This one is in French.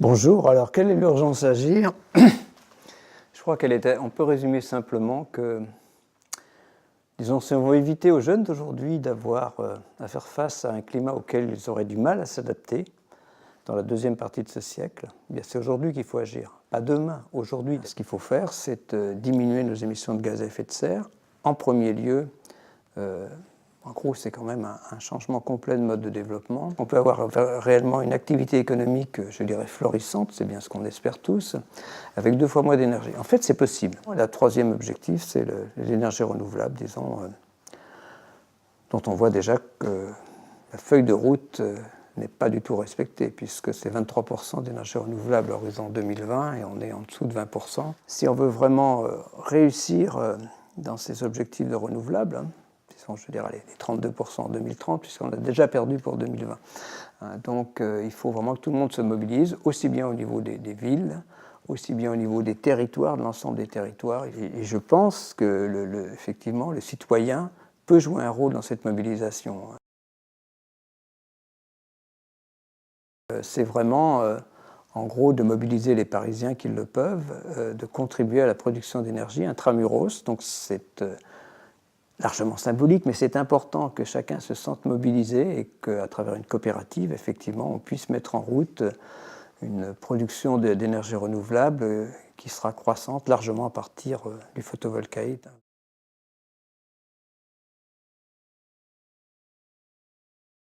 Bonjour, alors quelle est l'urgence à agir? Je crois on peut résumer simplement que, disons, si on veut éviter aux jeunes d'aujourd'hui d'avoir à faire face à un climat auquel ils auraient du mal à s'adapter dans la deuxième partie de ce siècle, eh bien c'est aujourd'hui qu'il faut agir, pas demain, aujourd'hui. Ce qu'il faut faire, c'est diminuer nos émissions de gaz à effet de serre. En premier lieu, en gros, c'est quand même un changement complet de mode de développement. On peut avoir réellement une activité économique, je dirais, florissante, c'est bien ce qu'on espère tous, avec 2 fois moins d'énergie. En fait, c'est possible. Le troisième objectif, c'est l'énergie renouvelable, disons, dont on voit déjà que la feuille de route n'est pas du tout respectée, puisque c'est 23% d'énergie renouvelable à l'horizon 2020, et on est en dessous de 20%. Si on veut vraiment réussir dans ces objectifs de renouvelables, je dirais les 32% en 2030, puisqu'on a déjà perdu pour 2020. Donc il faut vraiment que tout le monde se mobilise, aussi bien au niveau des villes, aussi bien au niveau des territoires, de l'ensemble des territoires. Et je pense que, effectivement, le citoyen peut jouer un rôle dans cette mobilisation. C'est vraiment, en gros, de mobiliser les Parisiens qui le peuvent, de contribuer à la production d'énergie intramuros. Donc c'est largement symbolique, mais c'est important que chacun se sente mobilisé et qu'à travers une coopérative, effectivement, on puisse mettre en route une production d'énergie renouvelable qui sera croissante largement à partir du photovoltaïque.